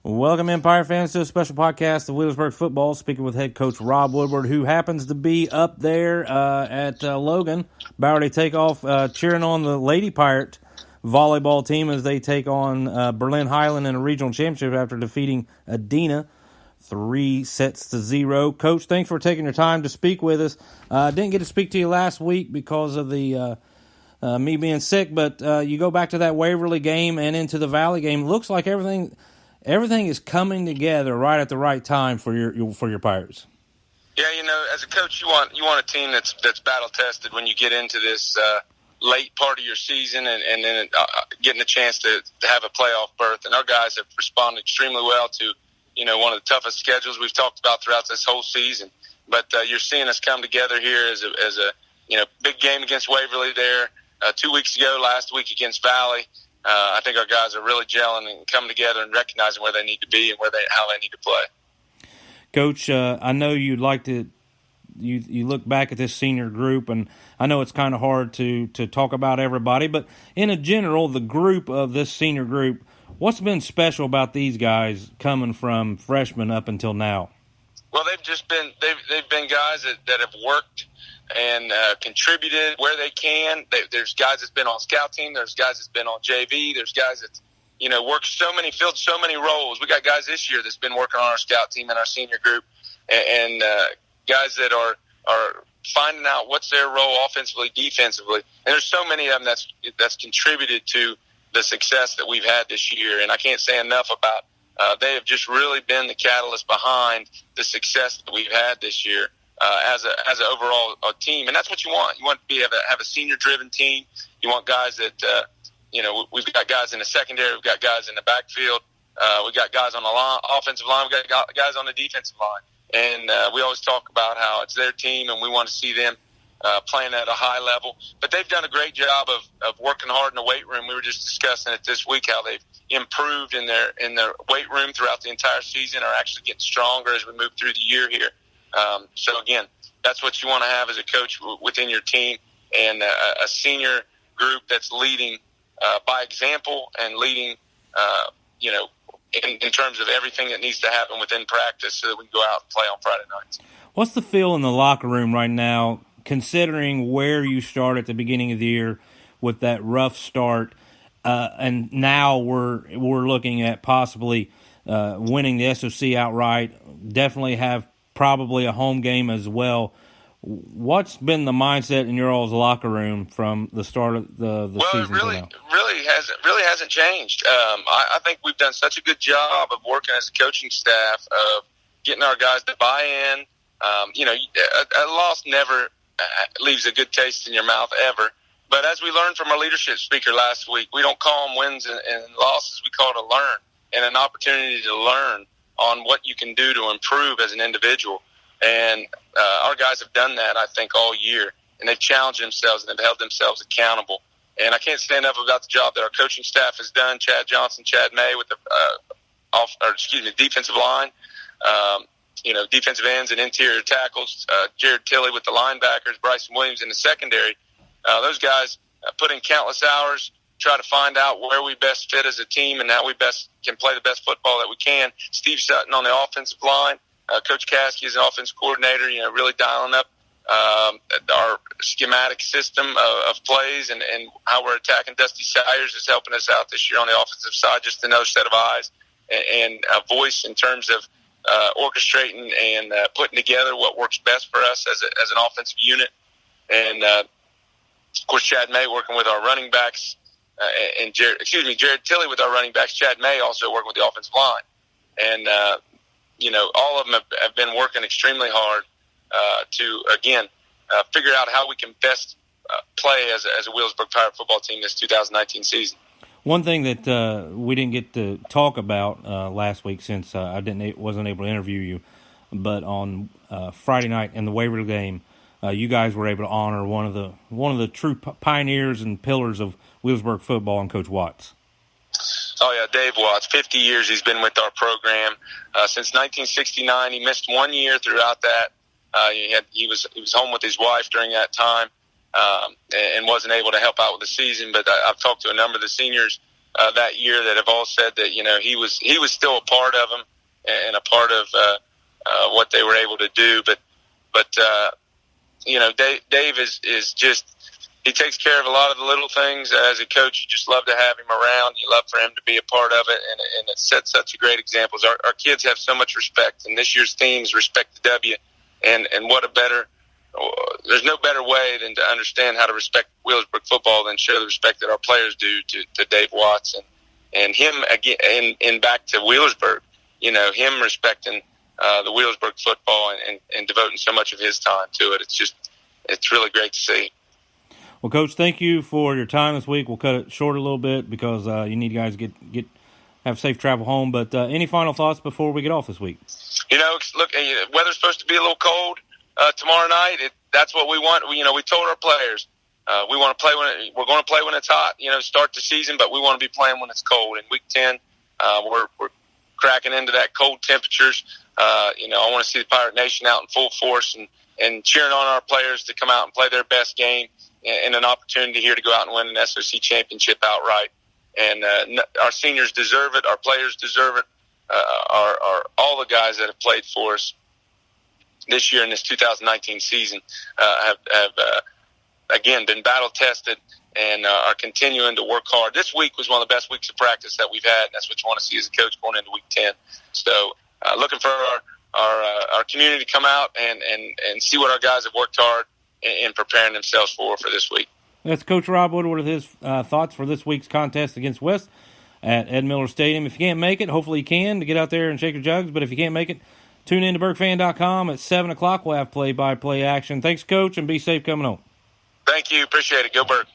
Welcome, Empire fans, to a special podcast of Wheelersburg Football, speaking with head coach Rob Woodward, who happens to be up there at Logan, about to take off cheering on the Lady Pirate volleyball team as they take on Berlin Highland in a regional championship after defeating Adena 3-0. Coach, thanks for taking your time to speak with us. Didn't get to speak to you last week because of the me being sick, but you go back to that Waverly game and into the Valley game. Looks like everything is coming together right at the right time for your Pirates. Yeah, as a coach, you want a team that's battle tested when you get into this late part of your season and then getting a chance to have a playoff berth. And our guys have responded extremely well to one of the toughest schedules we've talked about throughout this whole season. But you're seeing us come together here as a big game against Waverly there 2 weeks ago, last week against Valley. I think our guys are really gelling and coming together and recognizing where they need to be and how they need to play. Coach, I know you'd like to you look back at this senior group, and I know it's kind of hard to talk about everybody, but in a general, the group of this senior group, what's been special about these guys coming from freshmen up until now? Well, they've been guys that have worked and contributed where they can. There's guys that's been on scout team. There's guys that's been on JV. There's guys that's filled so many roles. We got guys this year that's been working on our scout team and our senior group, and guys that are finding out what's their role offensively, defensively. And there's so many of them that's contributed to the success that we've had this year. And I can't say enough about they have just really been the catalyst behind the success that we've had this year. As an overall team, and that's what you want. You want to have a senior-driven team. You want guys that we've got guys in the secondary, we've got guys in the backfield, we've got guys on the offensive line, we've got guys on the defensive line, and we always talk about how it's their team, and we want to see them playing at a high level. But they've done a great job of working hard in the weight room. We were just discussing it this week how they've improved in their weight room throughout the entire season, are actually getting stronger as we move through the year here. So again, that's what you want to have as a coach within your team, and a senior group that's leading by example and leading, in terms of everything that needs to happen within practice so that we can go out and play on Friday nights. What's the feel in the locker room right now, considering where you started at the beginning of the year with that rough start, and now we're looking at possibly winning the SOC outright, definitely have probably a home game as well. What's been the mindset in your all's locker room from the start of the season? Well, it really hasn't changed. I think we've done such a good job of working as a coaching staff of getting our guys to buy in. A loss never leaves a good taste in your mouth ever. But as we learned from our leadership speaker last week, we don't call them wins and losses. We call it a learn and an opportunity to learn on what you can do to improve as an individual. And our guys have done that, I think, all year. And they've challenged themselves and they've held themselves accountable. And I can't say enough about the job that our coaching staff has done. Chad Johnson, Chad May with the defensive line, defensive ends and interior tackles, Jared Tilley with the linebackers, Bryson Williams in the secondary. Those guys put in countless hours, try to find out where we best fit as a team and how we best can play the best football that we can. Steve Sutton on the offensive line, Coach Caskey is an offensive coordinator, really dialing up our schematic system of plays and how we're attacking. Dusty Sayers is helping us out this year on the offensive side, just another set of eyes and a voice in terms of orchestrating and putting together what works best for us as an offensive unit. And, of course, Chad May working with our running backs, and Jared Tilley with our running backs. Chad May also working with the offensive line. And, all of them have been working extremely hard to, again, figure out how we can best play as a Wheelersburg Pirate football team this 2019 season. One thing that we didn't get to talk about last week, since I wasn't able to interview you, but on Friday night in the Waverly game, you guys were able to honor one of the true pioneers and pillars of Wheelersburg football, and Coach Watts. Oh yeah, Dave Watts. 50 years he's been with our program since 1969. He missed 1 year throughout that. He was home with his wife during that time, and wasn't able to help out with the season. But I've talked to a number of the seniors that year that have all said that he was still a part of them and a part of what they were able to do. But Dave is just, he takes care of a lot of the little things. As a coach, you just love to have him around. You love for him to be a part of it, and it sets such a great example. Our kids have so much respect, and this year's theme is Respect the W. And what a better, there's no better way than to understand how to respect Wheelersburg football than show the respect that our players do to Dave Watts and him again. And back to Wheelersburg, him respecting the Wheelersburg football and devoting so much of his time to it. It's really great to see. Well, Coach, thank you for your time this week. We'll cut it short a little bit because you need guys to have safe travel home. But any final thoughts before we get off this week? Look, weather's supposed to be a little cold tomorrow night. That's what we want. We told our players we want to play we're going to play when it's hot. Start the season, but we want to be playing when it's cold. In Week 10, we're cracking into that cold temperatures. I want to see the Pirate Nation out in full force and cheering on our players to come out and play their best game, and an opportunity here to go out and win an SOC championship outright. And our seniors deserve it. Our players deserve it. All the guys that have played for us this year in this 2019 season have again been battle tested and are continuing to work hard. This week was one of the best weeks of practice that we've had. And that's what you want to see as a coach going into Week 10. So looking for our community to come out and see what our guys have worked hard in preparing themselves for this week. That's Coach Rob Woodward with his thoughts for this week's contest against West at Ed Miller Stadium. If you can't make it, hopefully you can to get out there and shake your jugs. But if you can't make it, tune in to BurkeFan.com at 7 o'clock. We'll have play-by-play action. Thanks, Coach, and be safe coming home. Thank you. Appreciate it. Go Burke.